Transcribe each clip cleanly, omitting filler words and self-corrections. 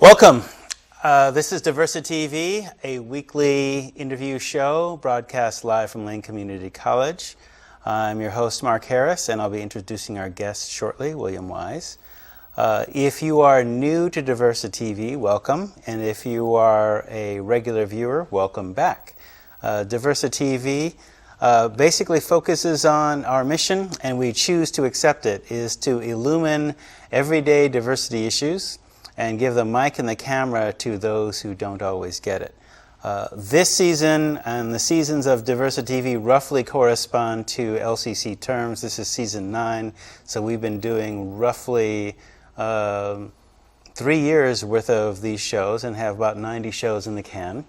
Welcome. This is DiversiTV, a weekly interview show broadcast live from Lane Community College. I'm your host, Mark Harris, and I'll be introducing our guest shortly, William Wise. If you are new to DiversiTV, welcome, and if you are a regular viewer, welcome back. DiversiTV basically focuses on our mission, and we choose to accept it, is to illumine everyday diversity issues and give the mic and the camera to those who don't always get it. This season and the seasons of DiversiTV roughly correspond to LCC terms. This is season 9, so we've been doing roughly 3 years worth of these shows and have about 90 shows in the can,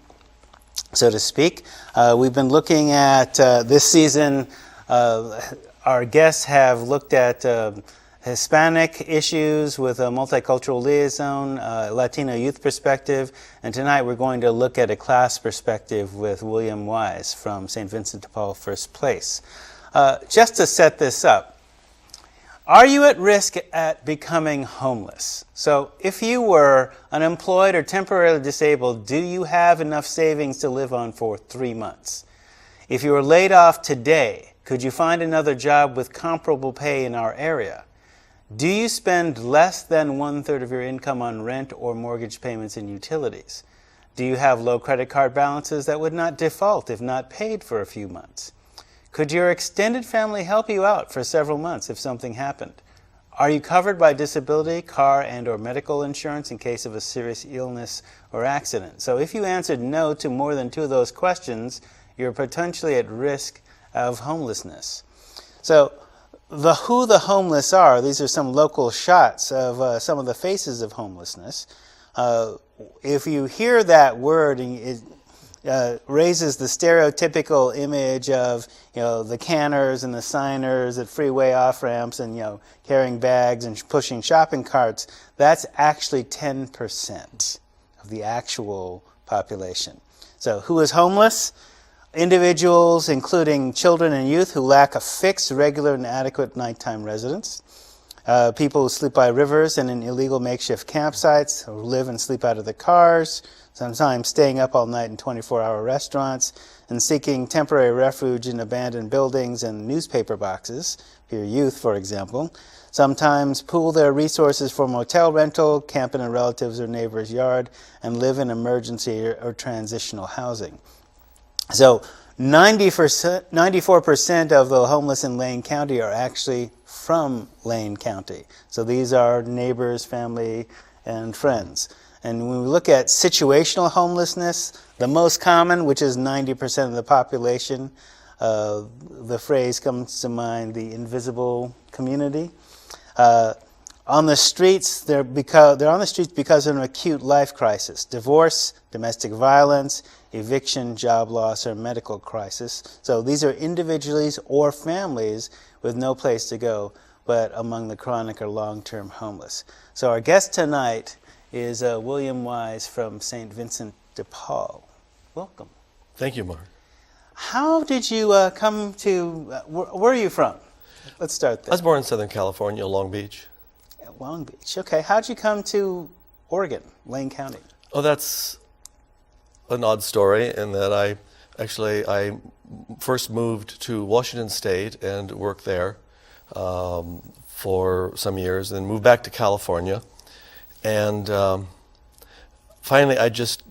so to speak. We've been looking at this season, our guests have looked at Hispanic issues with a multicultural liaison, Latino youth perspective, and tonight we're going to look at a class perspective with William Wise from St. Vincent de Paul First Place. Just to set this up, are you at risk at becoming homeless? So if you were unemployed or temporarily disabled, do you have enough savings to live on for 3 months? If you were laid off today, could you find another job with comparable pay in our area? Do you spend less than 1/3 of your income on rent or mortgage payments and utilities? Do you have low credit card balances that would not default if not paid for a few months? Could your extended family help you out for several months if something happened? Are you covered by disability, car, and or medical insurance in case of a serious illness or accident? So if you answered no to more than 2 of those questions, you're potentially at risk of homelessness. So who the homeless are, these are some local shots of some of the faces of homelessness. If you hear that word, it raises the stereotypical image of, the canners and the signers at freeway off-ramps and, carrying bags and pushing shopping carts. That's actually 10% of the actual population. So who is homeless? Individuals, including children and youth, who lack a fixed, regular, and adequate nighttime residence. People who sleep by rivers and in illegal makeshift campsites, who live and sleep out of their cars, sometimes staying up all night in 24-hour restaurants, and seeking temporary refuge in abandoned buildings and newspaper boxes, for your youth, for example. Sometimes pool their resources for motel rental, camp in a relative's or neighbor's yard, and live in emergency or transitional housing. So 94% of the homeless in Lane County are actually from Lane County. So these are neighbors, family, and friends. And when we look at situational homelessness, the most common, which is 90% of the population, the phrase comes to mind, the invisible community. On the streets, they're on the streets because of an acute life crisis: divorce, domestic violence, eviction, job loss, or medical crisis. So these are individuals or families with no place to go, but among the chronic or long-term homeless. So our guest tonight is William Wise from St. Vincent de Paul. Welcome. Thank you, Mark. How did you come to, where are you from? Let's start there. I was born in Southern California, Long Beach. Long Beach. Okay. How'd you come to Oregon, Lane County? Oh, that's an odd story in that I first moved to Washington State and worked there for some years, and then moved back to California. And finally, I just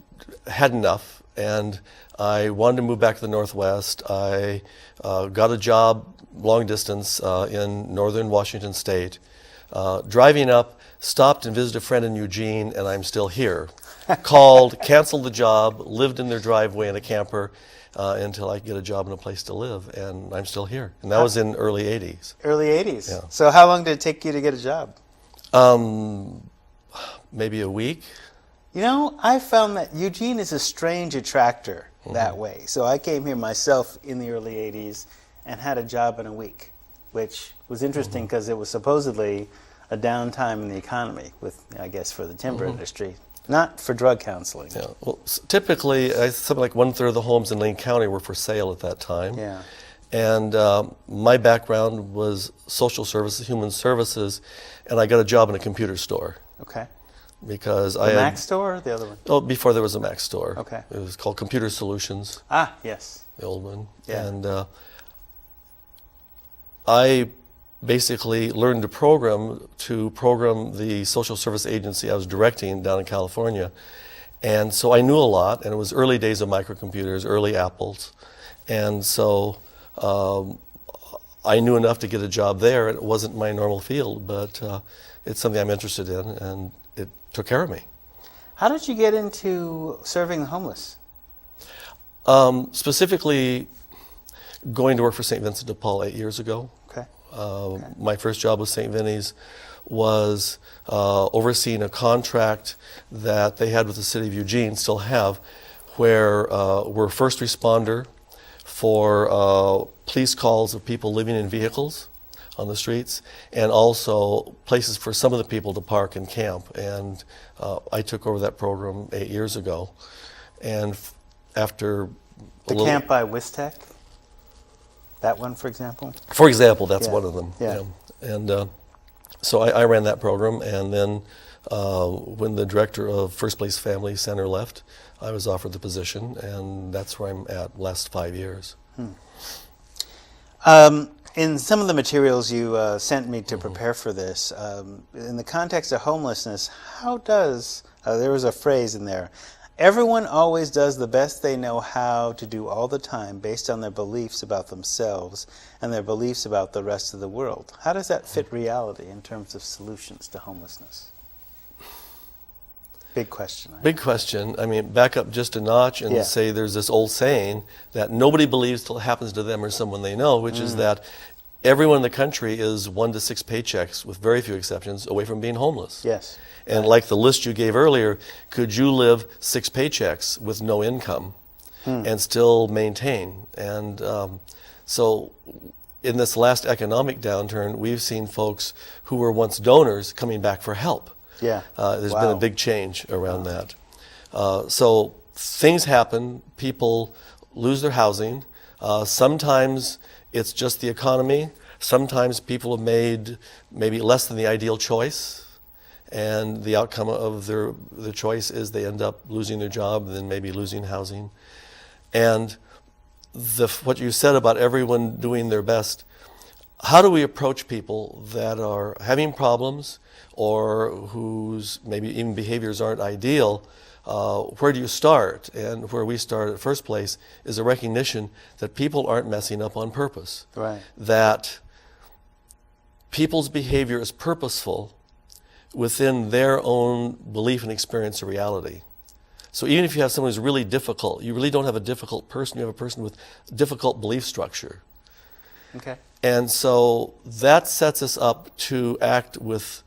had enough, and I wanted to move back to the Northwest. I got a job long distance in northern Washington State. Driving up, stopped and visited a friend in Eugene, and I'm still here. Called, canceled the job, lived in their driveway in a camper until I could get a job and a place to live, and I'm still here. And that was in early 80s. Early 80s? Yeah. So how long did it take you to get a job? Maybe a week. I found that Eugene is a strange attractor that way. So I came here myself in the early 80s and had a job in a week, which was interesting because it was supposedly a downtime in the economy with, I guess, for the timber industry, not for drug counseling. Yeah. Well, typically, something like 1/3 of the homes in Lane County were for sale at that time. Yeah. And my background was social services, human services, and I got a job in a computer store. Okay. because The Mac store or the other one? Oh, before there was a Mac store. Okay. It was called Computer Solutions. Ah, yes. The old one. Yeah. And I basically learned to program the social service agency I was directing down in California. And so I knew a lot, and it was early days of microcomputers, early Apples. And so I knew enough to get a job there. It wasn't my normal field, but it's something I'm interested in, and it took care of me. How did you get into serving the homeless? Specifically, going to work for St. Vincent de Paul 8 years ago. Okay. My first job with St. Vinny's was overseeing a contract that they had with the city of Eugene, still have, where we're first responder for police calls of people living in vehicles on the streets, and also places for some of the people to park and camp. And I took over that program 8 years ago. And after The camp by Wistec? That one, for example? For example, that's Yeah. one of them. Yeah. And so I ran that program, and then when the director of First Place Family Center left, I was offered the position, and that's where I'm at last 5 years. In some of the materials you sent me to prepare for this, in the context of homelessness, how does, there was a phrase in there, everyone always does the best they know how to do all the time based on their beliefs about themselves and their beliefs about the rest of the world. How does that fit reality in terms of solutions to homelessness? Big question. Big question. I mean, back up just a notch and say there's this old saying that nobody believes till it happens to them or someone they know, which is that everyone in the country is 1 to 6 paychecks, with very few exceptions, away from being homeless. Yes. And like the list you gave earlier, could you live 6 paychecks with no income and still maintain? And so in this last economic downturn, we've seen folks who were once donors coming back for help. Yeah. There's been a big change around that. So things happen. People lose their housing. Sometimes it's just the economy. Sometimes people have made maybe less than the ideal choice, and the outcome of their choice is they end up losing their job and then maybe losing housing. And what you said about everyone doing their best, how do we approach people that are having problems or whose maybe even behaviors aren't ideal? Where do you start? And where we start at first place is a recognition that people aren't messing up on purpose. Right. That people's behavior is purposeful within their own belief and experience of reality. So even if you have someone who's really difficult, you really don't have a difficult person, you have a person with difficult belief structure. Okay. And so that sets us up to act with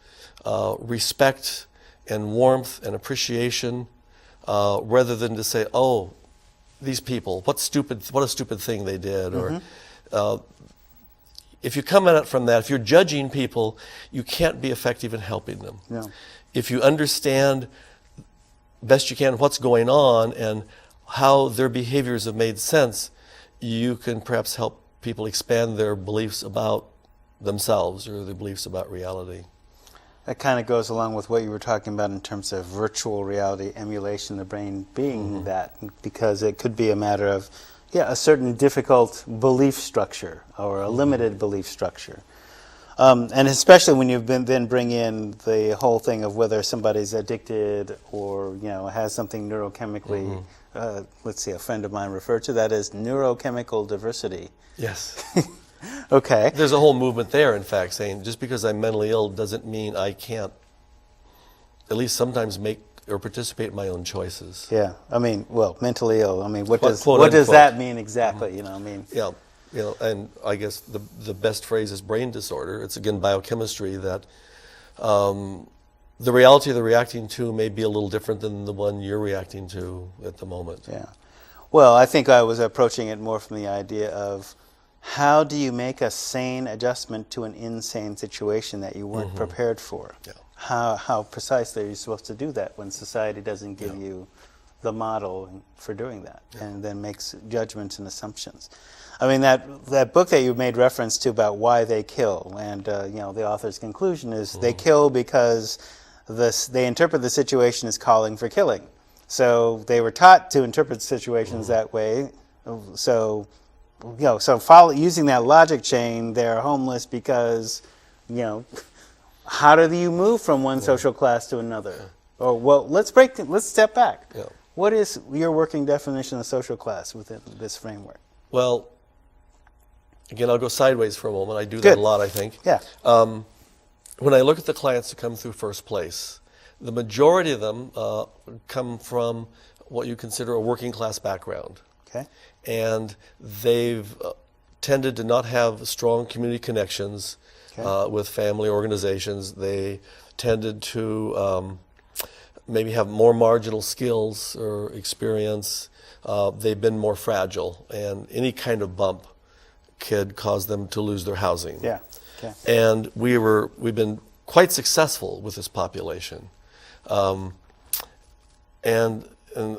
respect and warmth and appreciation, rather than to say, "Oh, these people, what a stupid thing they did." Or if you come at it from that, if you're judging people, you can't be effective in helping them. No. If you understand best you can what's going on and how their behaviors have made sense, you can perhaps help people expand their beliefs about themselves or their beliefs about reality. That kind of goes along with what you were talking about in terms of virtual reality emulation, the brain being that, because it could be a matter of, a certain difficult belief structure or a limited belief structure. And especially when you then bring in the whole thing of whether somebody's addicted or has something neurochemically, let's see, a friend of mine referred to that as neurochemical diversity. Yes. Okay. There's a whole movement there, in fact, saying just because I'm mentally ill doesn't mean I can't at least sometimes make or participate in my own choices. Yeah. I mean, well, mentally ill. I mean, what does unquote. that mean exactly? I mean. Yeah. And I guess the best phrase is brain disorder. It's again biochemistry that the reality they're reacting to may be a little different than the one you're reacting to at the moment. Yeah. Well, I think I was approaching it more from the idea of how do you make a sane adjustment to an insane situation that you weren't prepared for? Yeah. How precisely are you supposed to do that when society doesn't give you the model for doing that and then makes judgments and assumptions? I mean, that book that you made reference to about why they kill, and the author's conclusion is they kill because they interpret the situation as calling for killing. So they were taught to interpret situations that way. So, using that logic chain, they're homeless because, how do you move from one social class to another? Or, let's step back. Yeah. What is your working definition of social class within this framework? Well, again, I'll go sideways for a moment. I do Good. that a lot, I think. Yeah. When I look at the clients that come through First Place, the majority of them come from what you consider a working class background. Okay. And they've tended to not have strong community connections with family organizations. They tended to maybe have more marginal skills or experience. They've been more fragile, and any kind of bump could cause them to lose their housing. Yeah. Okay. And we've been quite successful with this population. And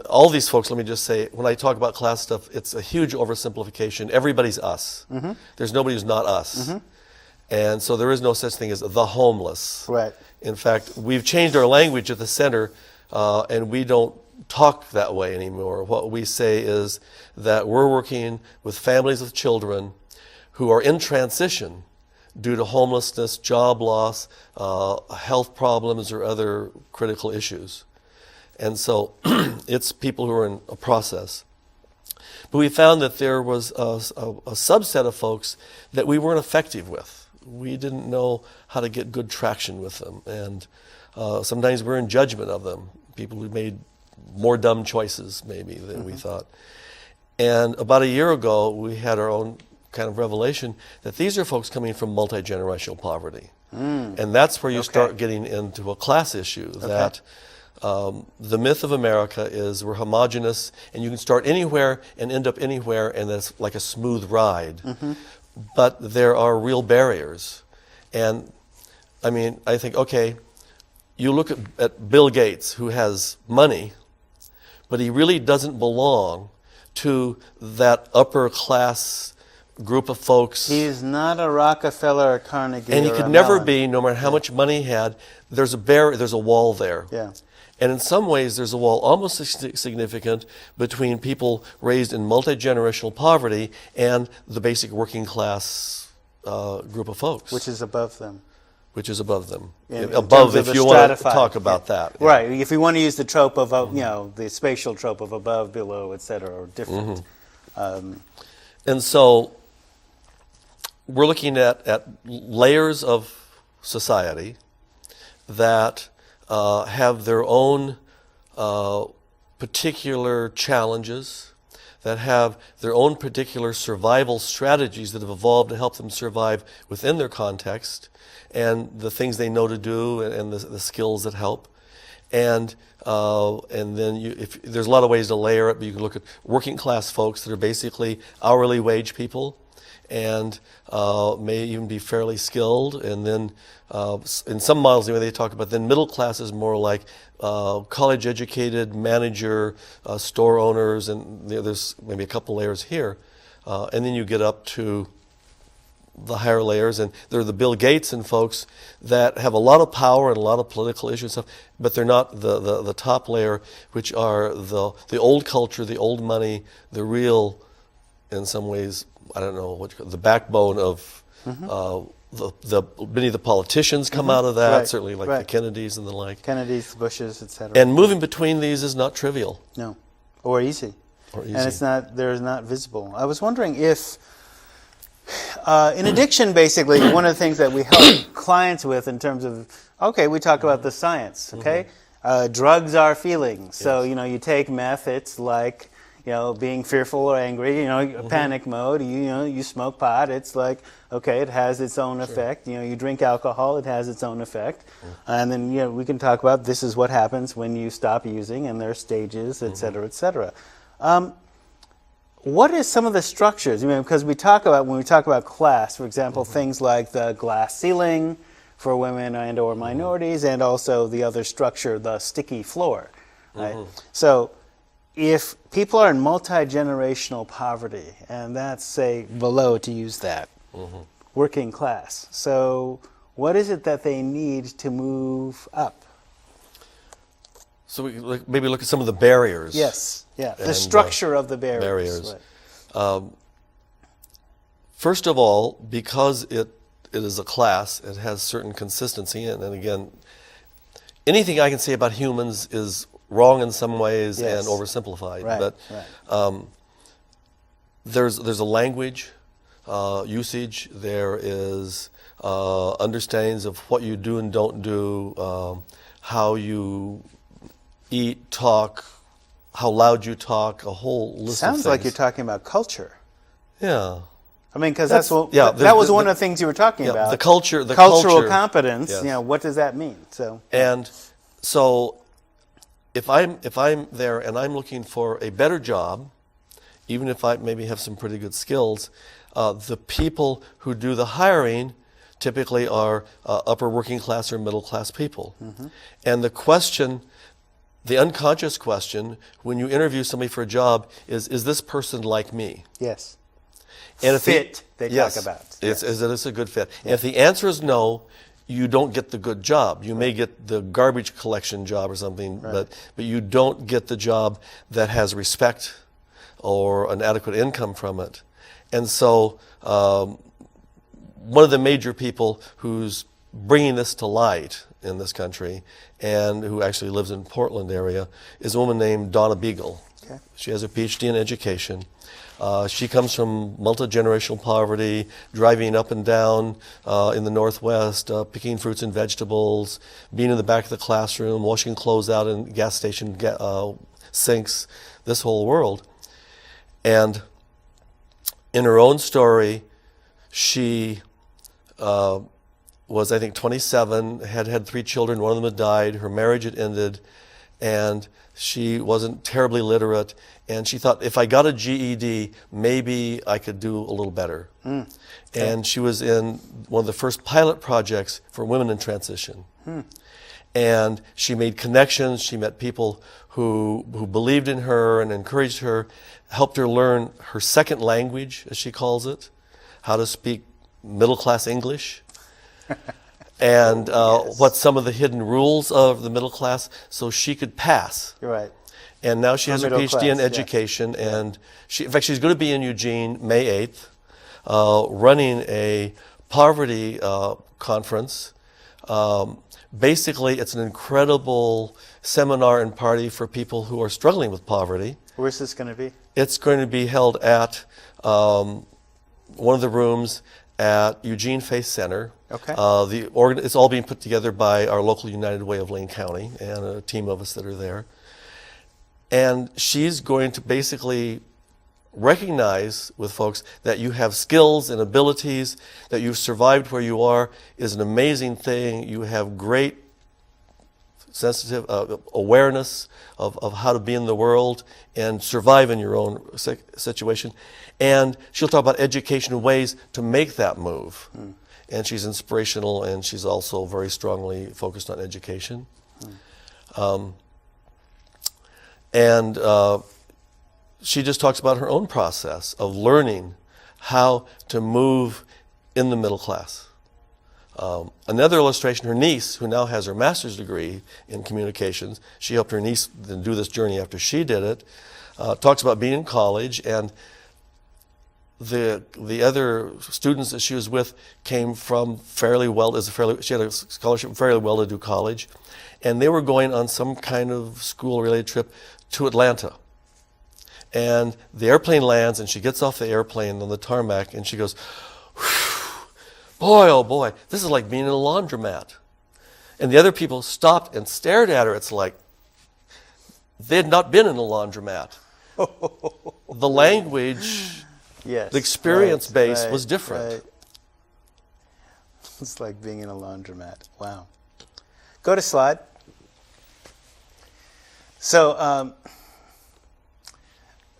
all these folks, let me just say, when I talk about class stuff, it's a huge oversimplification. Everybody's us. Mm-hmm. There's nobody who's not us. Mm-hmm. And so there is no such thing as the homeless. Right. In fact, we've changed our language at the center, and we don't talk that way anymore. What we say is that we're working with families with children who are in transition due to homelessness, job loss, health problems, or other critical issues. And so it's people who are in a process. But we found that there was a subset of folks that we weren't effective with. We didn't know how to get good traction with them. And sometimes we're in judgment of them, people who made more dumb choices maybe than we thought. And about a year ago, we had our own kind of revelation that these are folks coming from multi-generational poverty. And that's where you start getting into a class issue, that the myth of America is we're homogenous and you can start anywhere and end up anywhere, and that's like a smooth ride. But there are real barriers. And I mean, I think, okay, you look at Bill Gates, who has money, but he really doesn't belong to that upper class group of folks. He's not a Rockefeller or Carnegie. And he could never be, no matter how much money he had. There's a barrier, there's a wall there. Yeah. And in some ways, there's a wall almost significant between people raised in multi-generational poverty and the basic working class group of folks. Which is above them. Which is above them. In above, terms of if the you want to stratified. talk about that. Yeah. Right. If we want to use the trope of, the spatial trope of above, below, et cetera, or different. And so we're looking at layers of society that have their own particular challenges, that have their own particular survival strategies that have evolved to help them survive within their context, and the things they know to do, and the skills that help. And then there's a lot of ways to layer it, but you can look at working class folks that are basically hourly wage people, and may even be fairly skilled. And then in some models, anyway, they talk about then middle class is more like college educated manager, store owners, and there's maybe a couple layers here. And then you get up to the higher layers, and they're the Bill Gates and folks that have a lot of power and a lot of political issues and stuff, but they're not the top layer, which are the old culture, the old money, the real, in some ways, I don't know what you call it, the backbone of many of the politicians come out of that, Right. certainly like the Kennedys and the like. Kennedys, Bushes, et cetera. And moving between these is not trivial. No. Or easy. Or easy. And they're not visible. I was wondering if, in addiction, basically, one of the things that we help clients with in terms of, okay, we talk about the science, okay? Drugs are feelings. So, you take meth, it's like, being fearful or angry, panic mode. You smoke pot, it's like, okay, it has its own effect. You drink alcohol, it has its own effect. And then, we can talk about this is what happens when you stop using, and there are stages, et cetera, et cetera. What is some of the structures? Because when we talk about class, for example, things like the glass ceiling for women and or minorities, and also the other structure, the sticky floor, right? So if people are in multi-generational poverty, and that's, say, below, to use that, working class, so what is it that they need to move up? So we maybe look at some of the barriers. Yes, yeah, the structure of the barriers. Right. First of all, because it is a class, it has certain consistency, and again, anything I can say about humans is wrong in some ways and oversimplified. Right, but right. There's a language usage. There is understandings of what you do and don't do, how you eat, talk, how loud you talk, a whole list of things. Sounds like you're talking about culture. Yeah. I mean, because that was one of the things you were talking about. The culture, cultural competence. Yes. You know, what does that mean? So. And so, if I'm there and I'm looking for a better job, even if I maybe have some pretty good skills, the people who do the hiring typically are upper working class or middle class people. Mm-hmm. And the question, the unconscious question, when you interview somebody for a job is this person like me? Yes. And if fit, they talk about. Is it a good fit? Yeah. And if the answer is no, you don't get the good job. You may get the garbage collection job or something, but you don't get the job that has respect or an adequate income from it. And so one of the major people who's bringing this to light in this country and who actually lives in Portland area is a woman named Donna Beagle. Okay. She has a PhD in education. She comes from multi-generational poverty, driving up and down in the Northwest, picking fruits and vegetables, being in the back of the classroom, washing clothes out in gas station sinks, this whole world. And in her own story, she was, I think, 27, had 3 children, one of them had died, her marriage had ended, and she wasn't terribly literate, and she thought, if I got a GED, maybe I could do a little better. Okay. And she was in one of the first pilot projects for women in transition. And she made connections, she met people who believed in her and encouraged her, helped her learn her second language, as she calls it, how to speak middle-class English. And what some of the hidden rules of the middle class, so she could pass. You're right. And now she has her PhD in education, and in fact, she's going to be in Eugene May 8th, running a poverty conference. Basically, it's an incredible seminar and party for people who are struggling with poverty. Where's this going to be? It's going to be held at one of the rooms at Eugene Faith Center. Okay. It's all being put together by our local United Way of Lane County and a team of us that are there. And she's going to basically recognize with folks that you have skills and abilities, that you've survived where you are is an amazing thing. You have great sensitive awareness of how to be in the world and survive in your own situation. And she'll talk about education and ways to make that move. And she's inspirational, and she's also very strongly focused on education. She just talks about her own process of learning how to move in the middle class. Another illustration, her niece, who now has her master's degree in communications, she helped her niece do this journey after she did it, talks about being in college, and the other students that she was with came from she had a scholarship from fairly well-to-do college, and they were going on some kind of school-related trip to Atlanta. And the airplane lands, and she gets off the airplane on the tarmac, and she goes, boy, oh boy, this is like being in a laundromat. And the other people stopped and stared at her. It's like they had not been in a laundromat. The language, the experience base was different. Right. It's like being in a laundromat. Wow. Go to slide. So,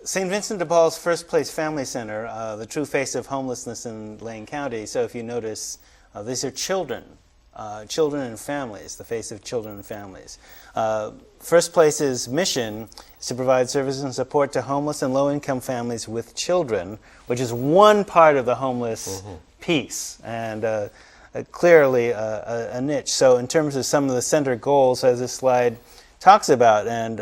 St. Vincent de Paul's First Place Family Center, the true face of homelessness in Lane County. So if you notice, these are children and families, the face of children and families. First Place's mission is to provide services and support to homeless and low-income families with children, which is one part of the homeless piece, and clearly a niche. So in terms of some of the center goals, as this slide talks about, and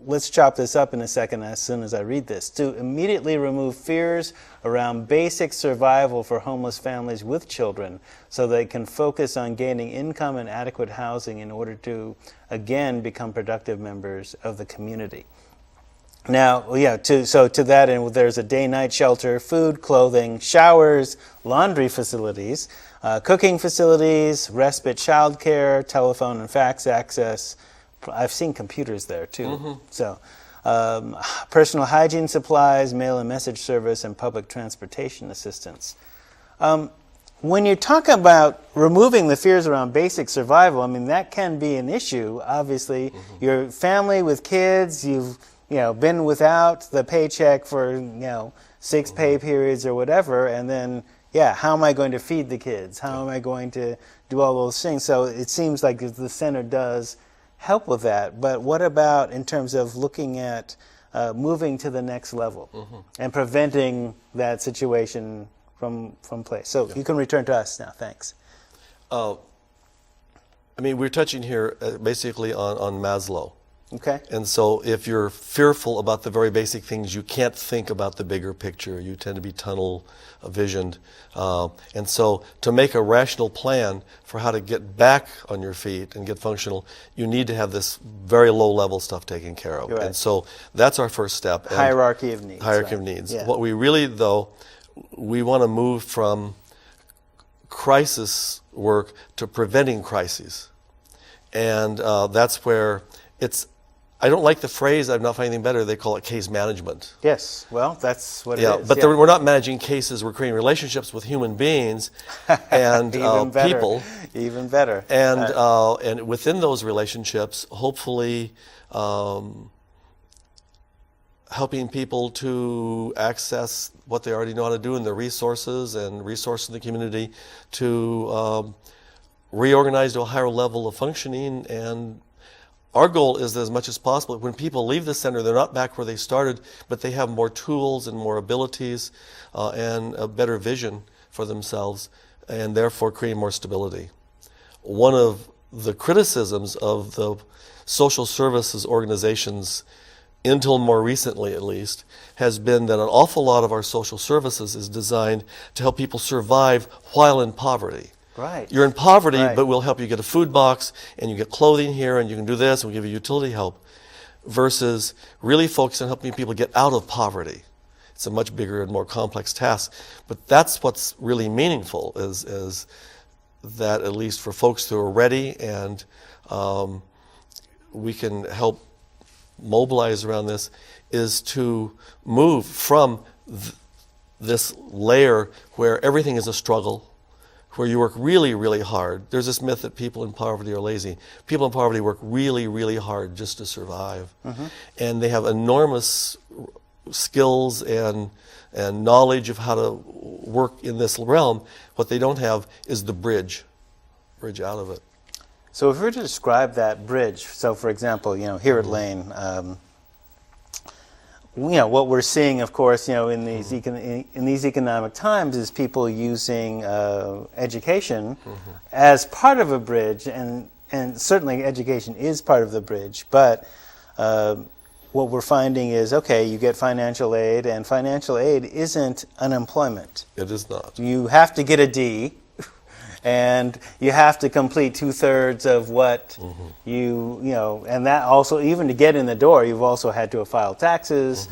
let's chop this up in a second as soon as I read this, to immediately remove fears around basic survival for homeless families with children so they can focus on gaining income and adequate housing in order to, again, become productive members of the community. Now, yeah, to that end, there's a day-night shelter, food, clothing, showers, laundry facilities, cooking facilities, respite childcare, telephone and fax access. I've seen computers there too. So, personal hygiene supplies, mail and message service, and public transportation assistance. When you talk about removing the fears around basic survival, I mean, that can be an issue. Obviously, your family with kids, you've been without the paycheck for 6 pay periods or whatever, and then how am I going to feed the kids? How am I going to do all those things? So it seems like the center does help with that. But what about in terms of looking at moving to the next level and preventing that situation from place? So you can return to us now. Thanks. I mean, we're touching here basically on Maslow. Okay. And so if you're fearful about the very basic things, you can't think about the bigger picture. You tend to be tunnel visioned. And so to make a rational plan for how to get back on your feet and get functional, you need to have this very low level stuff taken care of. Right. And so that's our first step. Hierarchy of needs. Hierarchy of needs. Yeah. What we really, though, we want to move from crisis work to preventing crises. And that's where I don't like the phrase, I've not found anything better, they call it case management. Yes, well, that's what it is. But we're not managing cases, we're creating relationships with human beings and people. Even better. And within those relationships, hopefully helping people to access what they already know how to do and the resources and resources in the community to reorganize to a higher level of functioning. And our goal is that as much as possible, when people leave the center, they're not back where they started, but they have more tools and more abilities and a better vision for themselves, and therefore creating more stability. One of the criticisms of the social services organizations, until more recently at least, has been that an awful lot of our social services is designed to help people survive while in poverty. Right. You're in poverty, but we'll help you get a food box, and you get clothing here, and you can do this, and we'll give you utility help, versus really focus on helping people get out of poverty. It's a much bigger and more complex task. But that's what's really meaningful, is that at least for folks who are ready, and we can help mobilize around this, is to move from this layer where everything is a struggle, where you work really, really hard. There's this myth that people in poverty are lazy. People in poverty work really, really hard just to survive. And they have enormous skills and knowledge of how to work in this realm. What they don't have is the bridge out of it. So if we were to describe that bridge, so for example, here at Lane, what we're seeing, of course, in these economic times is people using education as part of a bridge, and certainly education is part of the bridge. But what we're finding is, okay, you get financial aid, and financial aid isn't unemployment. It is not. You have to get a D, and you have to complete 2/3 of what and that also, even to get in the door, you've also had to file taxes,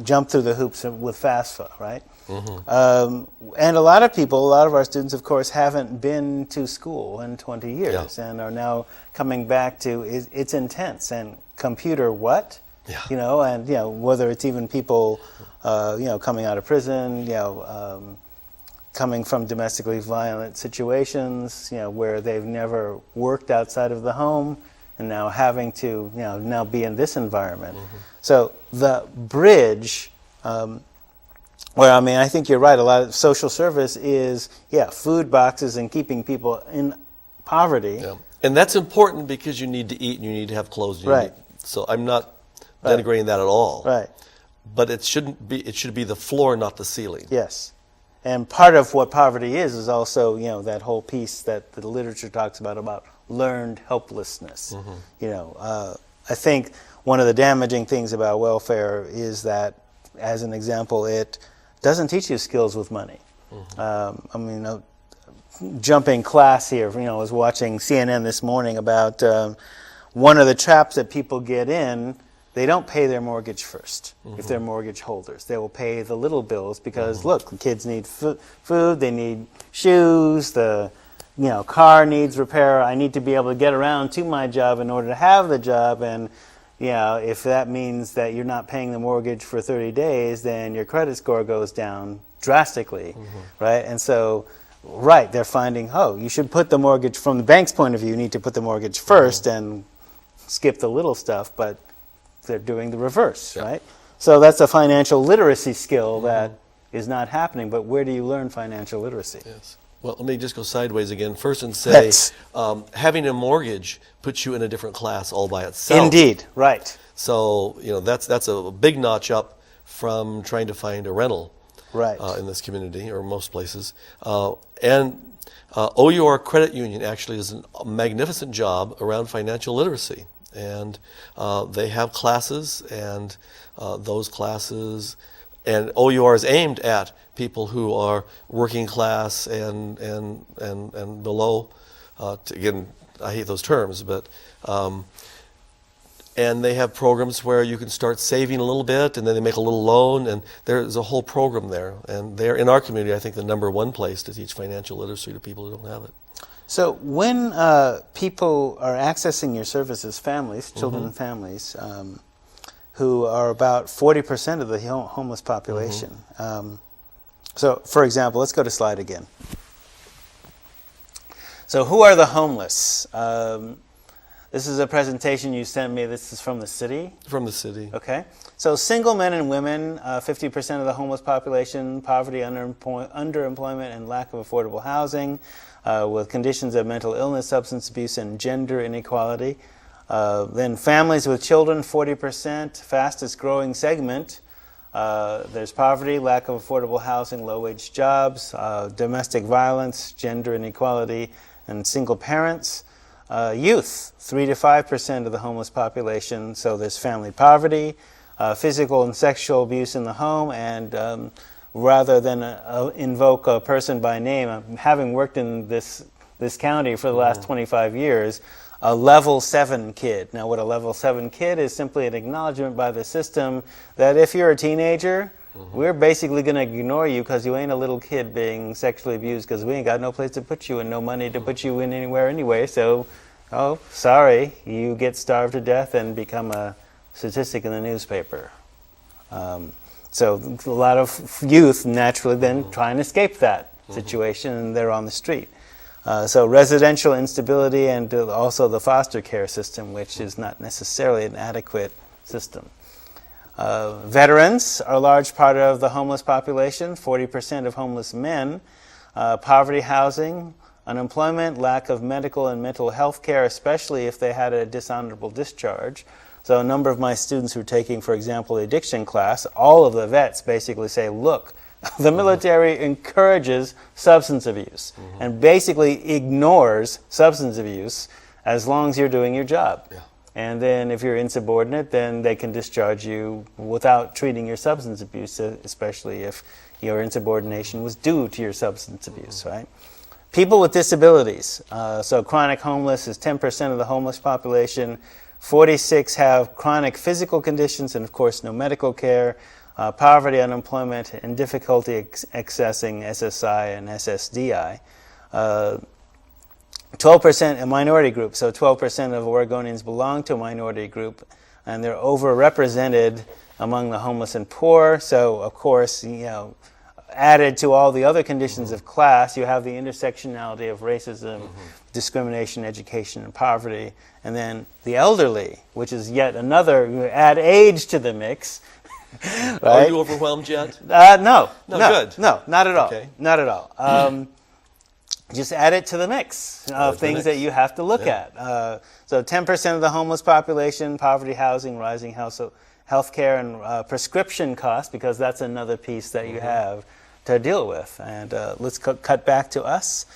jump through the hoops with FAFSA, right? And a lot of our students, of course, haven't been to school in 20 years and are now coming back to, it's intense, and computer what? And whether it's even people, coming out of prison, coming from domestically violent situations, where they've never worked outside of the home, and now having to, now be in this environment. So the bridge, I think you're right. A lot of social service is, food boxes and keeping people in poverty. Yeah. And that's important because you need to eat and you need to have clothes. So I'm not denigrating that at all. Right. But it shouldn't be. It should be the floor, not the ceiling. Yes. And part of what poverty is also, that whole piece that the literature talks about learned helplessness. I think one of the damaging things about welfare is that, as an example, it doesn't teach you skills with money. Jumping class here, I was watching CNN this morning about one of the traps that people get in. They don't pay their mortgage first if they're mortgage holders. They will pay the little bills because, look, the kids need food, they need shoes, the car needs repair. I need to be able to get around to my job in order to have the job. And if that means that you're not paying the mortgage for 30 days, then your credit score goes down drastically, right? And so, they're finding, you should put the mortgage, from the bank's point of view, you need to put the mortgage first and skip the little stuff, but they're doing the reverse, right? So that's a financial literacy skill that is not happening, but where do you learn financial literacy? Yes. Well, let me just go sideways again first and say having a mortgage puts you in a different class all by itself. Indeed, right. So, that's a big notch up from trying to find a rental in this community or most places. And OUR Credit Union actually does a magnificent job around financial literacy. And they have classes, and those classes, and OUR is aimed at people who are working class and below. Again, I hate those terms, but and they have programs where you can start saving a little bit, and then they make a little loan, and there's a whole program there. And they're, in our community, I think, the #1 place to teach financial literacy to people who don't have it. So when people are accessing your services, families, children and families, who are about 40% of the homeless population. So, for example, let's go to slide again. So who are the homeless? This is a presentation you sent me. This is from the city? From the city. Okay. So single men and women, 50% of the homeless population, poverty, underemployment, and lack of affordable housing, with conditions of mental illness, substance abuse, and gender inequality. Then families with children, 40%, fastest growing segment. There's poverty, lack of affordable housing, low-wage jobs, domestic violence, gender inequality, and single parents. Youth, 3 to 5% of the homeless population, so there's family poverty, physical and sexual abuse in the home, and rather than invoke a person by name, having worked in this county for the last 25 years, a level 7 kid. Now, what a level 7 kid is simply an acknowledgement by the system that if you're a teenager, we're basically going to ignore you because you ain't a little kid being sexually abused because we ain't got no place to put you and no money to put you in anywhere anyway. So, sorry, you get starved to death and become a statistic in the newspaper. So a lot of youth naturally then try and escape that situation, and they're on the street. So residential instability, and also the foster care system, which is not necessarily an adequate system. Veterans are a large part of the homeless population, 40% of homeless men. Poverty, housing, unemployment, lack of medical and mental health care, especially if they had a dishonorable discharge. So a number of my students who are taking, for example, the addiction class, all of the vets basically say, look, the military encourages substance abuse and basically ignores substance abuse as long as you're doing your job. Yeah. And then if you're insubordinate, then they can discharge you without treating your substance abuse, especially if your insubordination was due to your substance abuse, right? People with disabilities. So chronic homeless is 10% of the homeless population. 46 have chronic physical conditions and, of course, no medical care. Poverty, unemployment, and difficulty accessing SSI and SSDI. 12% a minority group, so 12% of Oregonians belong to a minority group, and they're overrepresented among the homeless and poor. So, of course, added to all the other conditions of class, you have the intersectionality of racism, discrimination, education, and poverty. And then the elderly, which is yet another, you add age to the mix. Right? Are you overwhelmed yet? No, good. No, not at all. Okay. Not at all. Just add it to the mix of things that you have to look at. So 10% of the homeless population, poverty, housing, rising health care, and prescription costs, because that's another piece that you have. to deal with. And let's cut back to us.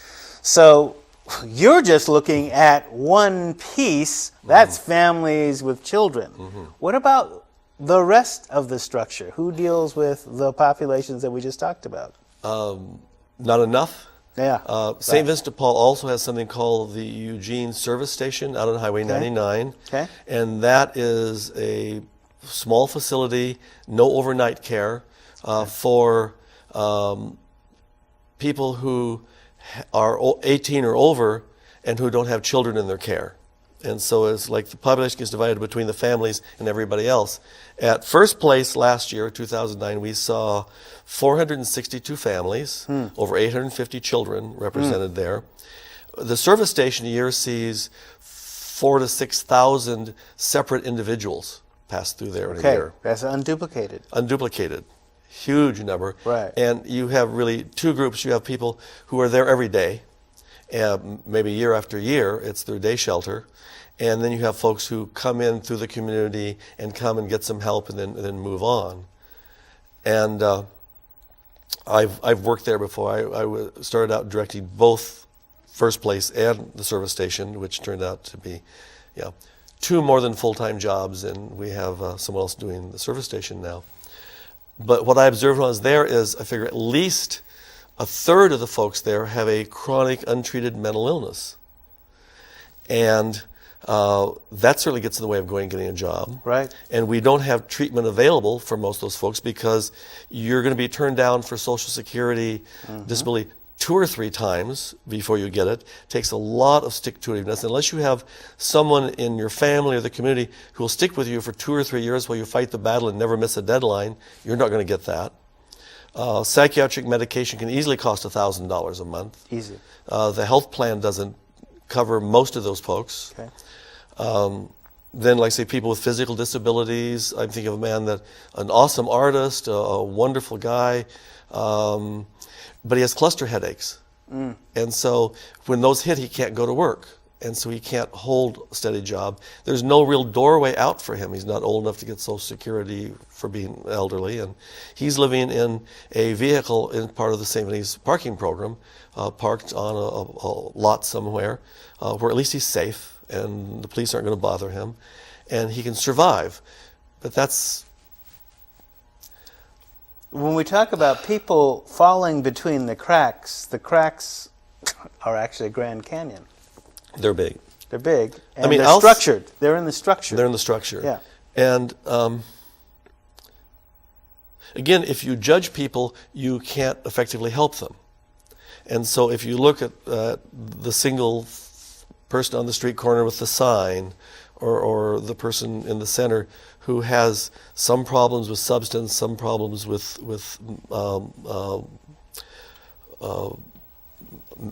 So you're just looking at one piece. That's families with children. What about the rest of the structure? Who deals with the populations that we just talked about? Not enough. Yeah. St. Vincent de Paul also has something called the Eugene Service Station out on Highway 99. Okay. And that is a small facility, no overnight care for people who are 18 or over and who don't have children in their care. And so it's like the population gets divided between the families and everybody else. At first place last year, 2009, we saw 462 families, over 850 children represented there. The service station a year sees 4,000 to 6,000 separate individuals pass through there in a year. That's unduplicated. Unduplicated. Huge number. Right. And you have really two groups. You have people who are there every day, maybe year after year, it's their day shelter. And then you have folks who come in through the community and come and get some help and then move on. And I've worked there before. I started out directing both First Place and the service station, which turned out to be two more than full-time jobs, and we have someone else doing the service station now. But what I observed when I was there is I figure at least a third of the folks there have a chronic untreated mental illness. And that certainly gets in the way of getting a job. Right. And we don't have treatment available for most of those folks because you're going to be turned down for Social Security disability 2 or 3 times before you get it. It takes a lot of stick-to-itiveness. Unless you have someone in your family or the community who will stick with you for 2 or 3 years while you fight the battle and never miss a deadline, you're not going to get that. Psychiatric medication can easily cost $1,000 a month. Easy. The health plan doesn't cover most of those folks. Okay. Then, like, say, people with physical disabilities. I'm thinking of a man an awesome artist, a wonderful guy, but he has cluster headaches. And so when those hit, he can't go to work. And so he can't hold a steady job. There's no real doorway out for him. He's not old enough to get Social Security for being elderly. And he's living in a vehicle in part of the St. Vincent's parking program, parked on a lot somewhere, where at least he's safe and the police aren't going to bother him. And he can survive. But that's... When we talk about people falling between the cracks are actually Grand Canyon. They're big. They're big. And I mean, they're structured. They're in the structure. They're in the structure. Yeah. And again, if you judge people, you can't effectively help them. And so if you look at the single person on the street corner with the sign, or the person in the center who has some problems with substance, some problems with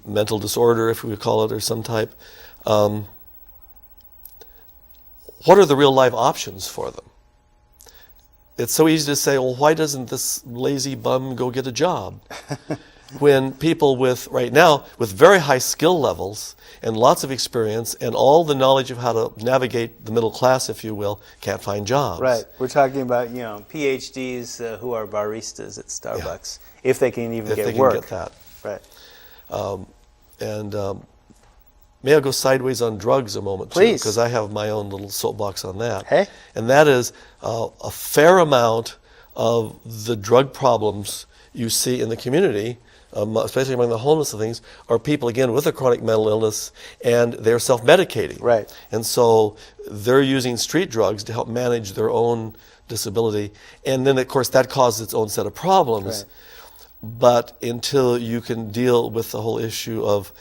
mental disorder, if we would call it, or some type, what are the real life options for them? It's so easy to say, well, why doesn't this lazy bum go get a job? When people right now, with very high skill levels and lots of experience and all the knowledge of how to navigate the middle class, if you will, can't find jobs. Right. We're talking about, PhDs who are baristas at Starbucks, if they can even get work. If they can get that. Right. May I go sideways on drugs a moment, too? Please. Because I have my own little soapbox on that. Hey. And that is a fair amount of the drug problems you see in the community, especially among the homeless and things, are people, again, with a chronic mental illness, and they're self-medicating. Right. And so they're using street drugs to help manage their own disability. And then, of course, that causes its own set of problems. Right. But until you can deal with the whole issue of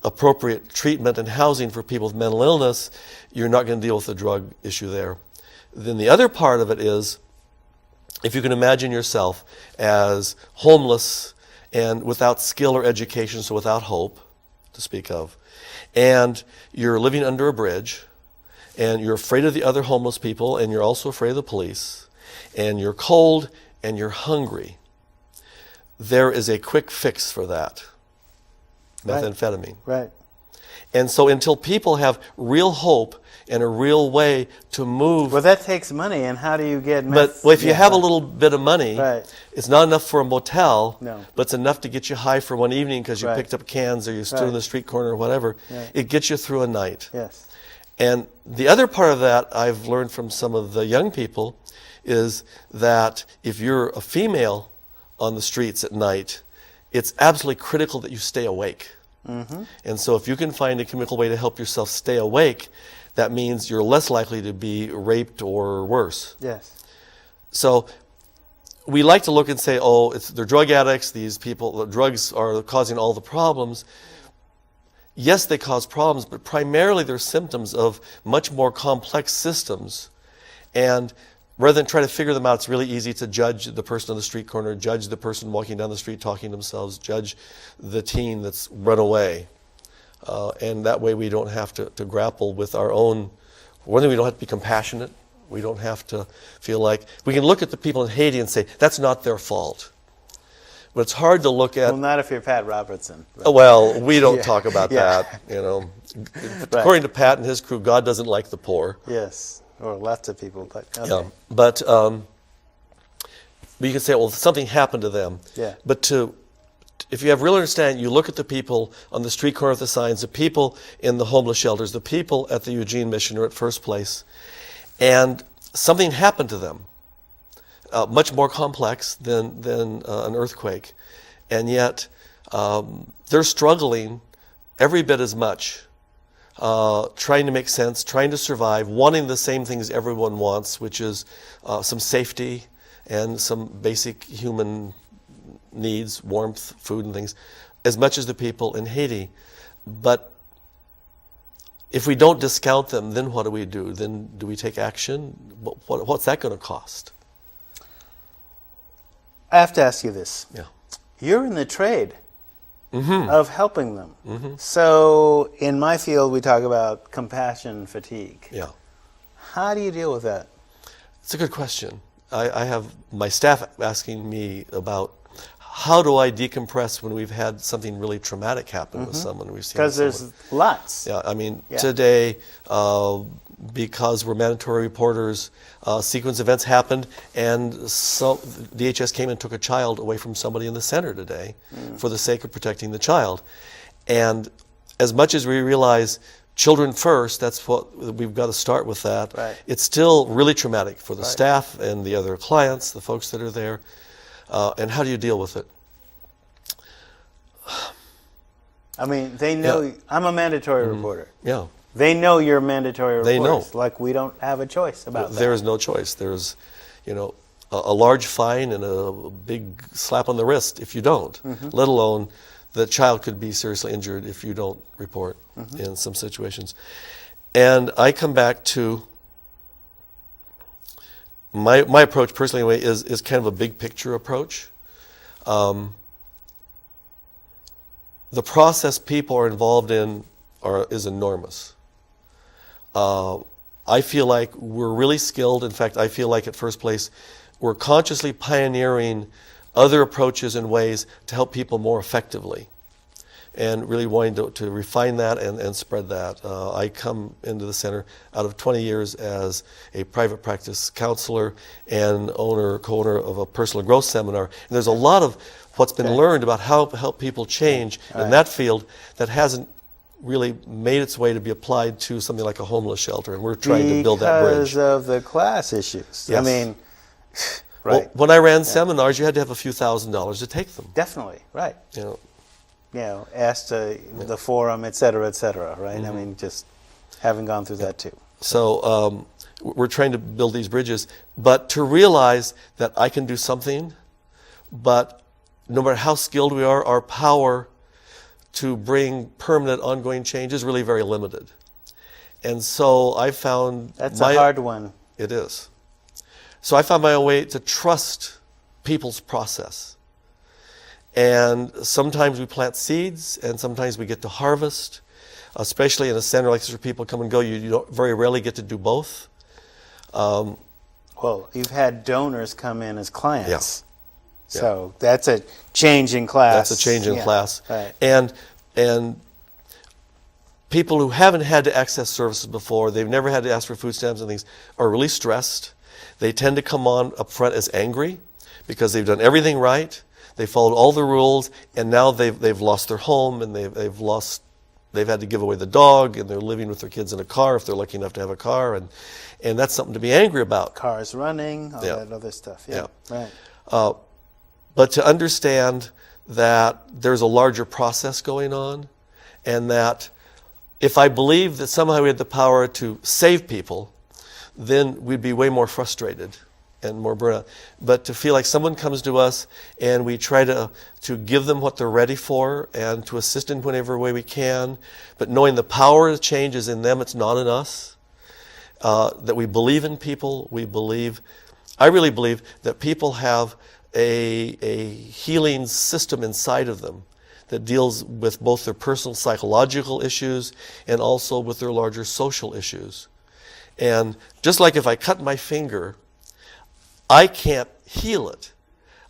appropriate treatment and housing for people with mental illness, you're not going to deal with the drug issue there. Then the other part of it is, if you can imagine yourself as homeless and without skill or education, so without hope to speak of, and you're living under a bridge, and you're afraid of the other homeless people, and you're also afraid of the police, and you're cold and you're hungry, there is a quick fix for that: methamphetamine. Right. And so until people have real hope and a real way to move. Well, that takes money, and how do you get But if you have a little bit of money, right. it's not enough for a motel, no. but it's enough to get you high for one evening because you right. picked up cans or you stood right. in the street corner or whatever. Right. It gets you through a night. Yes. And the other part of that I've learned from some of the young people is that if you're a female on the streets at night, it's absolutely critical that you stay awake. Mm-hmm. And so if you can find a chemical way to help yourself stay awake, that means you're less likely to be raped or worse. Yes. So we like to look and say, oh, they're drug addicts, these people, the drugs are causing all the problems. Yes, they cause problems, but primarily they're symptoms of much more complex systems. And rather than try to figure them out, it's really easy to judge the person on the street corner, judge the person walking down the street talking to themselves, judge the teen that's run away. And that way we don't have to grapple with our own, one thing, we don't have to be compassionate. We don't have to feel like, we can look at the people in Haiti and say, that's not their fault. But it's hard to look at. Well, not if you're Pat Robertson. Right? Well, we don't yeah. talk about yeah. that, you know. Right. According to Pat and his crew, God doesn't like the poor. Yes, or lots of people, but okay. Yeah. But you can say, well, something happened to them. Yeah. But if you have real understanding, you look at the people on the street corner with the signs, the people in the homeless shelters, the people at the Eugene Mission or at First Place, and something happened to them, much more complex than an earthquake. And yet they're struggling every bit as much, trying to make sense, trying to survive, wanting the same things everyone wants, which is some safety and some basic human needs, warmth, food and things, as much as the people in Haiti. But if we don't discount them, then what do we do? Then do we take action? What's that going to cost? I have to ask you this. Yeah. You're in the trade Mm-hmm. of helping them. Mm-hmm. So in my field, we talk about compassion fatigue. Yeah. How do you deal with that? It's a good question. I have my staff asking me about how do I decompress when we've had something really traumatic happen with someone we've seen. Because there's lots. Yeah, I mean, Yeah. today, because we're mandatory reporters, sequence events happened, and so DHS came and took a child away from somebody in the center today for the sake of protecting the child. And as much as we realize children first, that's what we've got to start with that. Right. It's still really traumatic for the Right. staff and the other clients, the folks that are there. And how do you deal with it? I mean, they know. Yeah. I'm a mandatory reporter. Yeah. They know you're mandatory reporters. They know. Like we don't have a choice about that. There is no choice. There's, a large fine and a big slap on the wrist if you don't, let alone the child could be seriously injured if you don't report in some situations. And I come back to my approach personally anyway is kind of a big picture approach. The process people are involved in is enormous. I feel like we're really skilled. In fact, I feel like at First Place, we're consciously pioneering other approaches and ways to help people more effectively, and really wanting to refine that and spread that. I come into the center out of 20 years as a private practice counselor and co-owner of a personal growth seminar. And there's a lot of what's been learned about how to help people change in that field that hasn't really made its way to be applied to something like a homeless shelter, and we're trying to build that bridge. Because of the class issues. Yes. I mean, Well, when I ran seminars, you had to have a few $1,000s to take them. definitely, right. You know, Asked the forum, et cetera, right? I mean, just having gone through that too. So we're trying to build these bridges, but to realize that I can do something, but no matter how skilled we are, our power to bring permanent, ongoing change is really very limited. And so I found That's a hard one. It is. So I found my own way to trust people's process. And sometimes we plant seeds, and sometimes we get to harvest, especially in a center like this where people come and go. You don't very rarely get to do both. Well, you've had donors come in as clients. Yeah. So that's a change in class. That's a change in class. Right. And people who haven't had to access services before, they've never had to ask for food stamps and things, are really stressed. They tend to come on up front as angry because they've done everything right. They followed all the rules, and now they've lost their home, and they've had to give away the dog, and they're living with their kids in a car if they're lucky enough to have a car, and that's something to be angry about. Cars running, all that other stuff. Yeah. Right. But to understand that there's a larger process going on, and that if I believe that somehow we had the power to save people, then we'd be way more frustrated and more burnout. But to feel like someone comes to us and we try to give them what they're ready for and to assist in whatever way we can, but knowing the power of change is in them, it's not in us, that we believe in people, I really believe that people have a healing system inside of them that deals with both their personal psychological issues and also with their larger social issues. And just like if I cut my finger, I can't heal it.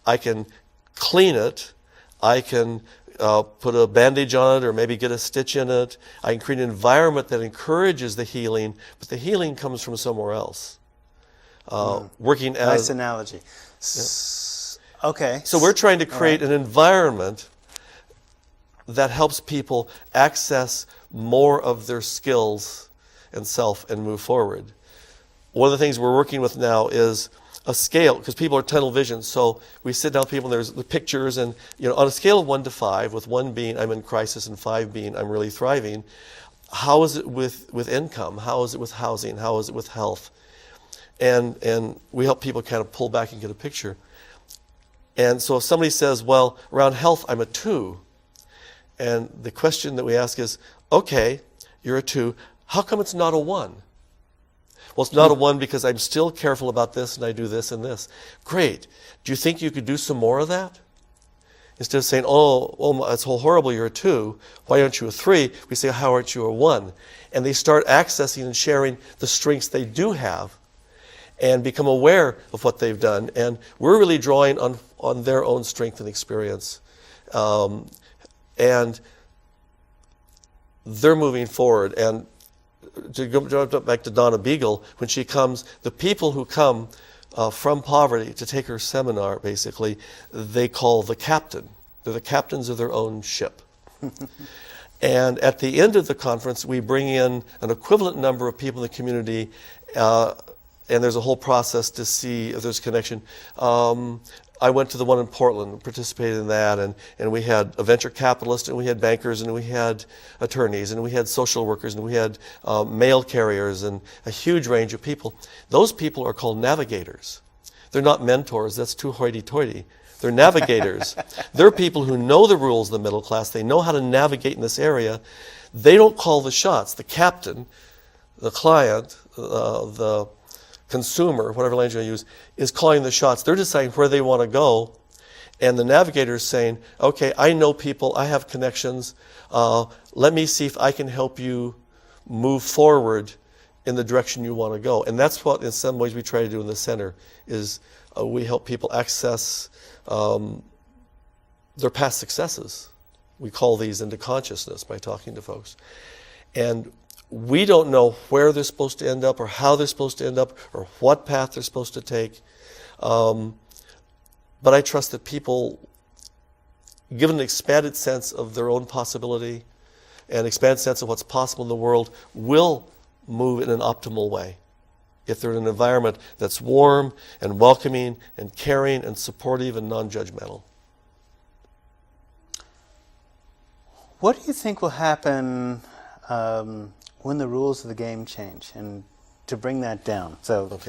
I can clean it. I can put a bandage on it or maybe get a stitch in it. I can create an environment that encourages the healing, but the healing comes from somewhere else. Working as... Nice analogy. Yeah. Okay. So we're trying to create an environment that helps people access more of their skills and self and move forward. One of the things we're working with now is a scale, because people are tunnel vision. So we sit down with people and there's the pictures, and on a scale of 1 to 5, with 1 being I'm in crisis and 5 being I'm really thriving, how is it with income? How is it with housing? How is it with health? And we help people kind of pull back and get a picture. And so if somebody says, well, around health I'm a 2, and the question that we ask is, okay, you're a 2, how come it's not a 1? Well, it's not a 1 because I'm still careful about this and I do this and this. Great. Do you think you could do some more of that? Instead of saying, oh, it's horrible, you're a 2. Why aren't you a 3? We say, how aren't you a 1? And they start accessing and sharing the strengths they do have and become aware of what they've done. And we're really drawing on their own strength and experience. And they're moving forward. And to go back to Donna Beagle, when she comes, the people who come from poverty to take her seminar, basically, they call the captain. They're the captains of their own ship. And at the end of the conference, we bring in an equivalent number of people in the community, and there's a whole process to see if there's connection. I went to the one in Portland, participated in that, and we had a venture capitalist, and we had bankers, and we had attorneys, and we had social workers, and we had mail carriers, and a huge range of people. Those people are called navigators. They're not mentors. That's too hoity-toity. They're navigators. They're people who know the rules of the middle class. They know how to navigate in this area. They don't call the shots. The captain, the client, the consumer, whatever language you use, is calling the shots. They're deciding where they want to go, and the navigator is saying, okay, I know people, I have connections, let me see if I can help you move forward in the direction you want to go. And that's what, in some ways, we try to do in the center, is we help people access their past successes. We call these into consciousness by talking to folks. And we don't know where they're supposed to end up or how they're supposed to end up or what path they're supposed to take. But I trust that people, given an expanded sense of their own possibility and expanded sense of what's possible in the world, will move in an optimal way. If they're in an environment that's warm and welcoming and caring and supportive and non-judgmental. What do you think will happen when the rules of the game change, and to bring that down? So,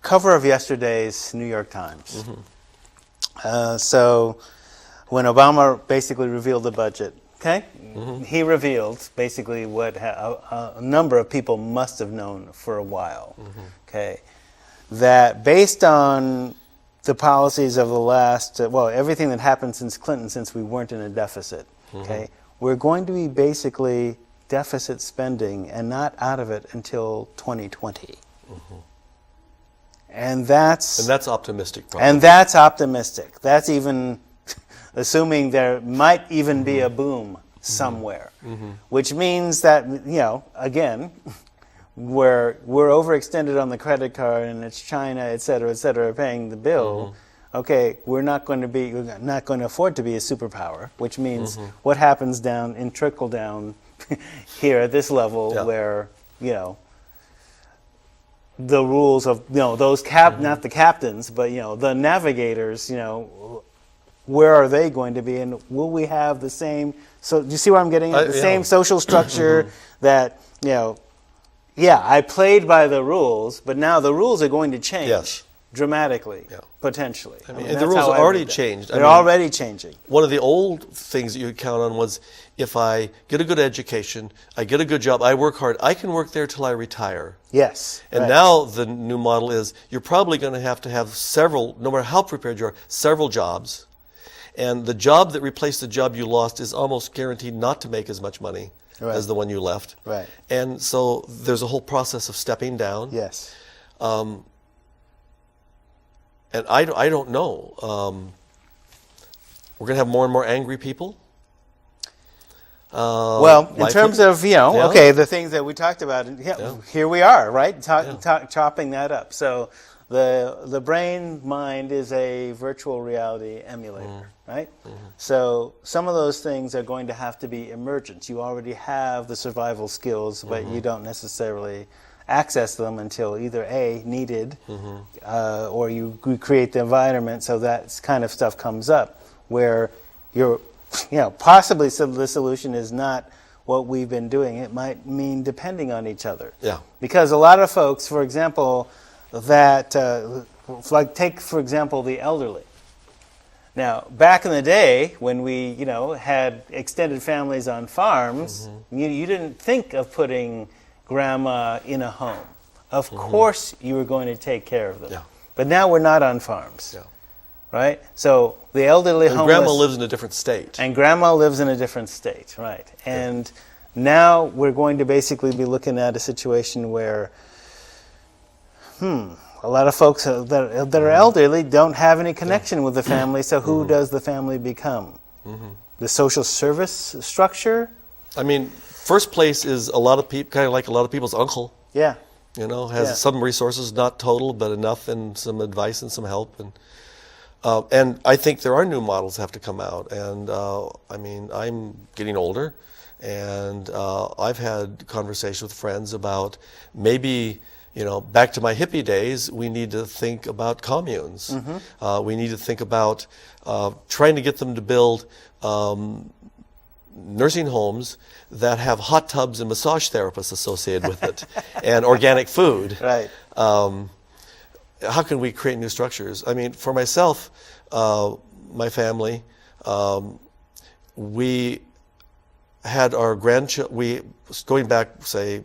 cover of yesterday's New York Times. Mm-hmm. So, when Obama basically revealed the budget, he revealed basically what a number of people must have known for a while. That based on the policies of the last, everything that happened since Clinton, since we weren't in a deficit, we're going to be basically deficit spending and not out of it until 2020. And that's optimistic, probably. And that's optimistic. That's even assuming there might even be a boom somewhere, which means that, again, where we're overextended on the credit card and it's China, et cetera, paying the bill. Okay, we're not going to afford to be a superpower, which means what happens down in trickle down here at this level, where the rules of those not the captains, but the navigators, where are they going to be, and will we have the same? So do you see where I'm getting at? The same social structure that I played by the rules, but now the rules are going to change dramatically, potentially. I mean, the rules are already changed. They're already changing. One of the old things that you could count on was if I get a good education, I get a good job, I work hard, I can work there till I retire. Yes. And now the new model is you're probably going to have several, no matter how prepared you are, several jobs. And the job that replaced the job you lost is almost guaranteed not to make as much money as the one you left. Right. And so there's a whole process of stepping down. Yes. And I don't know. We're going to have more and more angry people. Well, in terms of, the things that we talked about, here we are, right? Chopping that up. So the brain mind is a virtual reality emulator, right? So some of those things are going to have to be emergent. You already have the survival skills, but you don't necessarily access them until either A, needed, or you create the environment so that kind of stuff comes up where you're, possibly the solution is not what we've been doing. It might mean depending on each other. Yeah. Because a lot of folks, for example, that, take, for example, the elderly. Now, back in the day when we, had extended families on farms, you didn't think of putting grandma in a home. Of course you were going to take care of them. Yeah. But now we're not on farms. Yeah. Right? So the elderly homeless... grandma lives in a different state. And grandma lives in a different state, right. And now we're going to basically be looking at a situation where, a lot of folks that are elderly don't have any connection with the family, so who does the family become? The social service structure? I mean, first place is a lot of people, kind of like a lot of people's uncle. Yeah. Has some resources, not total, but enough, and some advice and some help. And I think there are new models that have to come out. And I mean, I'm getting older, and I've had conversations with friends about maybe, back to my hippie days, we need to think about communes. We need to think about trying to get them to build nursing homes that have hot tubs and massage therapists associated with it, and organic food. Right. How can we create new structures? I mean, for myself, my family, we had our grandchildren, going back, say,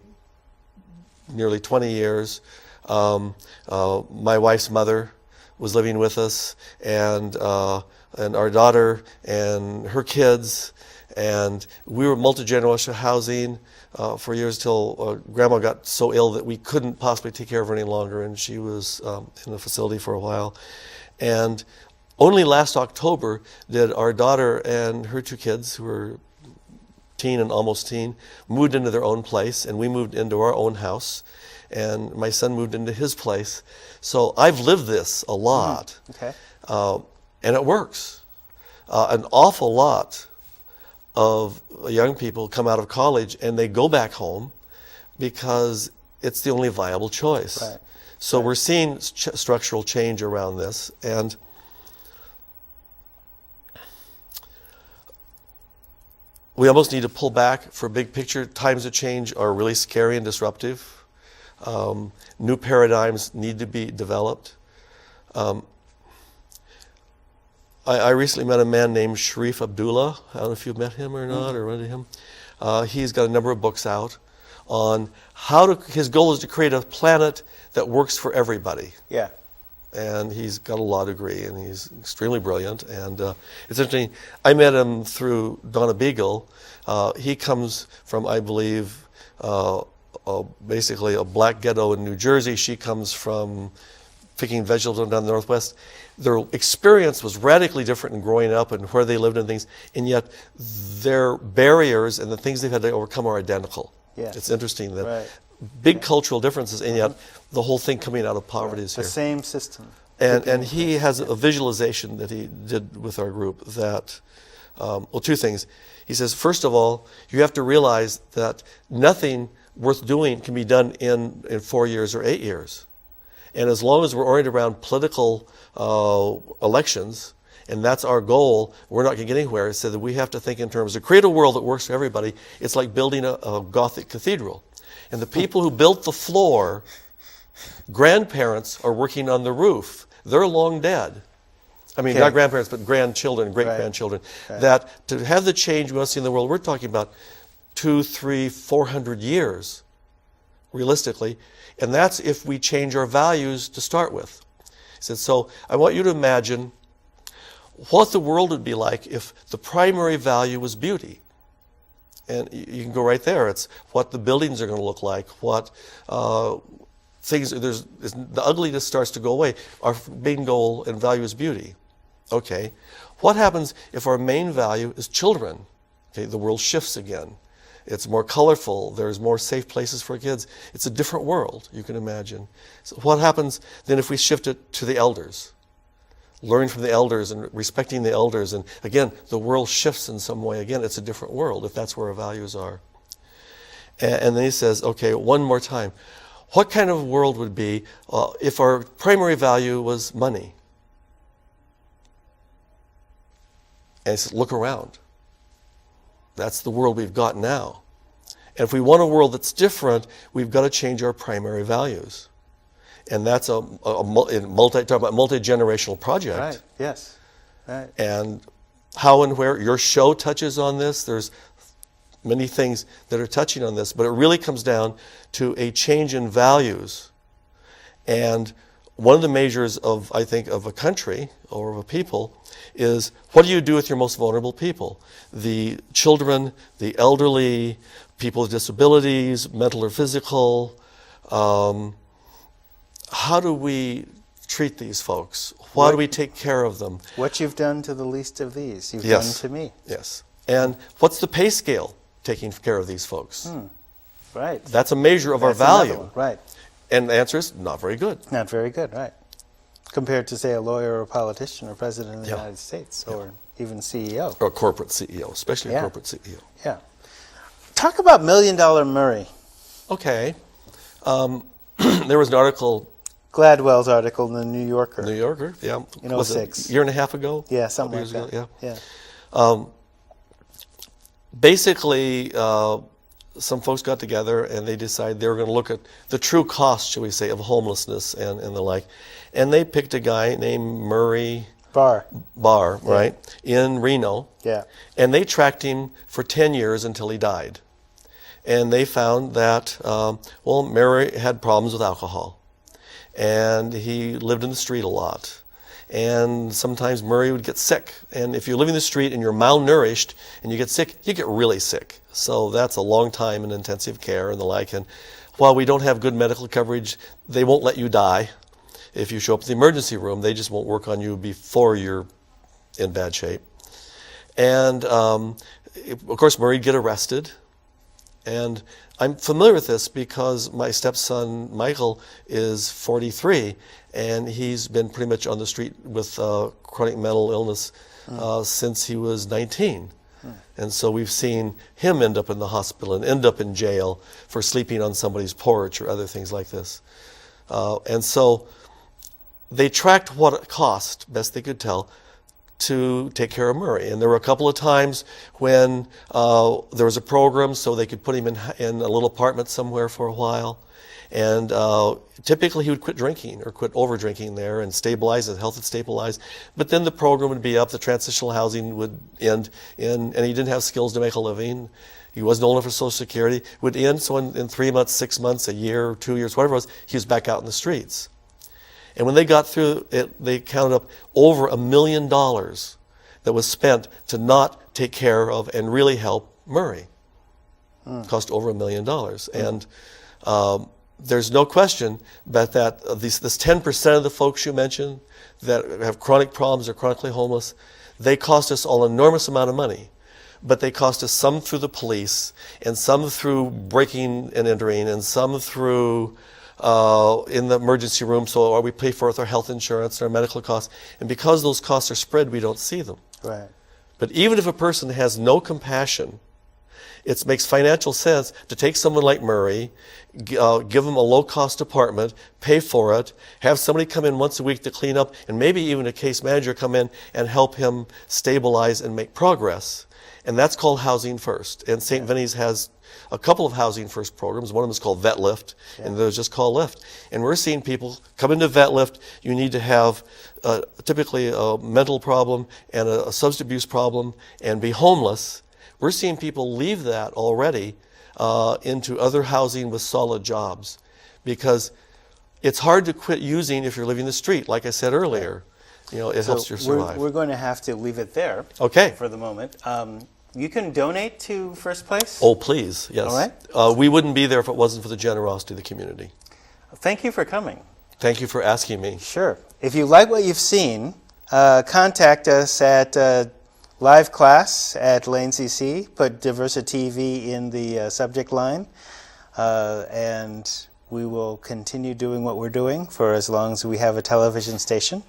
nearly 20 years, my wife's mother was living with us, and our daughter and her kids, and we were multi-generational housing for years till Grandma got so ill that we couldn't possibly take care of her any longer, and she was in the facility for a while. And only last October did our daughter and her two kids, who were teen and almost teen, moved into their own place, and we moved into our own house, and my son moved into his place. So I've lived this a lot, and it works. An awful lot of young people come out of college and they go back home because it's the only viable choice. Right. So we're seeing structural change around this, and we almost need to pull back for big picture. Times of change are really scary and disruptive. New paradigms need to be developed. I recently met a man named Sharif Abdullah. I don't know if you've met him or not, or read him. He's got a number of books out on his goal is to create a planet that works for everybody. Yeah. And he's got a law degree, and he's extremely brilliant. And it's interesting, I met him through Donna Beagle. He comes from, I believe, basically a black ghetto in New Jersey. She comes from picking vegetables down in the Northwest, their experience was radically different in growing up and where they lived and things, and yet their barriers and the things they've had to overcome are identical. Yes. It's interesting that Right. big cultural differences, and yet the whole thing coming out of poverty is The here. same system. And he has a visualization that he did with our group that, well, two things. He says, first of all, you have to realize that nothing worth doing can be done in 4 years or 8 years. And as long as we're oriented around political elections, and that's our goal, we're not going to get anywhere. So that we have to think in terms of create a world that works for everybody. It's like building a Gothic cathedral. And the people who built the floor, grandparents are working on the roof. They're long dead. I mean, not grandparents, but grandchildren, great-grandchildren. Right. That to have the change we want to see in the world, we're talking about 200, 300, 400 years, realistically. And that's if we change our values to start with. He said, so I want you to imagine what the world would be like if the primary value was beauty. And you can go right there. It's what the buildings are going to look like, what things, the ugliness starts to go away. Our main goal and value is beauty. Okay. What happens if our main value is children? Okay, the world shifts again. It's more colorful. There's more safe places for kids. It's a different world, you can imagine. So what happens then if we shift it to the elders? Learning from the elders and respecting the elders. And again, the world shifts in some way. Again, it's a different world if that's where our values are. And then he says, okay, one more time. What kind of world would be if our primary value was money? And he says, look around. That's the world we've got now. And if we want a world that's different, we've got to change our primary values. And that's a multi-generational project. Right, yes. Right. And how and where your show touches on this, there's many things that are touching on this, but it really comes down to a change in values. And one of the measures of, I think, of a country or of a people is what do you do with your most vulnerable people? The children, the elderly, people with disabilities, mental or physical. How do we treat these folks? How do we take care of them? What you've done to the least of these, you've Yes. done to me. Yes. And what's the pay scale taking care of these folks? Right. That's a measure of That's our another value. one, right. And the answer is not very good. Not very good, right. Compared to, say, a lawyer or a politician or president of the Yeah. United States or even CEO. Or a corporate CEO, especially Yeah. a corporate CEO. Yeah. Talk about $1 Million Murray. Okay. There was an article, Gladwell's article in the New Yorker. New Yorker, yeah. In was it 06. a year and a half ago? Yeah, something like Couple that. years ago, Yeah. Basically, some folks got together and they decided they were going to look at the true cost, shall we say, of homelessness and the like. And they picked a guy named Murray Barr. right, in Reno. Yeah. And they tracked him for 10 years until he died. And they found that, Murray had problems with alcohol. And he lived in the street a lot. And sometimes Murray would get sick. And if you're living in the street and you're malnourished and you get sick, you get really sick. So that's a long time in intensive care and the like. And while we don't have good medical coverage, they won't let you die. If you show up at the emergency room, they just won't work on you before you're in bad shape. And of course, Murray would get arrested. And I'm familiar with this because my stepson, Michael, is 43, and he's been pretty much on the street with chronic mental illness since he was 19. And so we've seen him end up in the hospital and end up in jail for sleeping on somebody's porch or other things like this. And so they tracked what it cost, best they could tell, to take care of Murray. And there were a couple of times when there was a program so they could put him in a little apartment somewhere for a while. And typically he would quit drinking or quit over drinking there and stabilize, his health would stabilize. But then the program would be up, the transitional housing would end, and he didn't have skills to make a living. He wasn't old enough for Social Security. Would end, so in 3 months, 6 months, a year, 2 years, whatever it was, he was back out in the streets. And when they got through it, they counted up over $1 million that was spent to not take care of and really help Murray. Cost over $1 million. And there's no question but that this 10% of the folks you mentioned that have chronic problems or chronically homeless, they cost us all an enormous amount of money. But they cost us some through the police, and some through breaking and entering, and some through in the emergency room, so we pay for it with our health insurance, our medical costs. And because those costs are spread, we don't see them. Right. But even if a person has no compassion, it makes financial sense to take someone like Murray, give them a low-cost apartment, pay for it, have somebody come in once a week to clean up, and maybe even a case manager come in and help him stabilize and make progress. And that's called Housing First. And St. Vinny's has a couple of Housing First programs. One of them is called Vet Lift, and the other is just called Lift. And we're seeing people come into Vet Lift. You need to have typically a mental problem and a substance abuse problem and be homeless. We're seeing people leave that already into other housing with solid jobs, because it's hard to quit using if you're living the street. Like I said earlier, you know, it helps you survive. We're going to have to leave it there. Okay. For the moment. You can donate to First Place. Oh, please, yes. All right. We wouldn't be there if it wasn't for the generosity of the community. Thank you for coming. Thank you for asking me. Sure. If you like what you've seen, contact us at live class at Lane CC. Put DiversiTV in the subject line, and we will continue doing what we're doing for as long as we have a television station.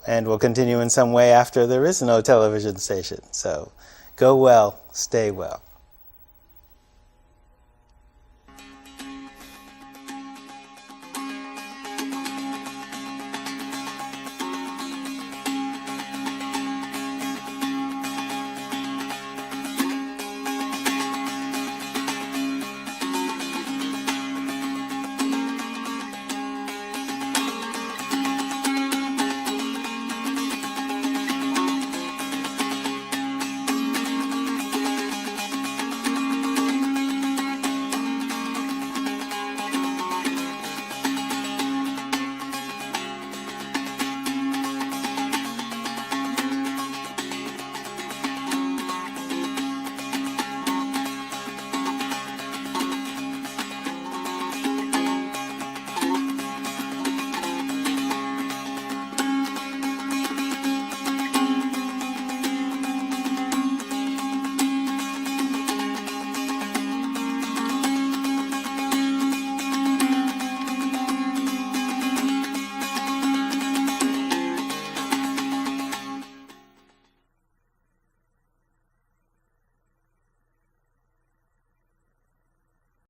And we'll continue in some way after there is no television station. So go well, stay well.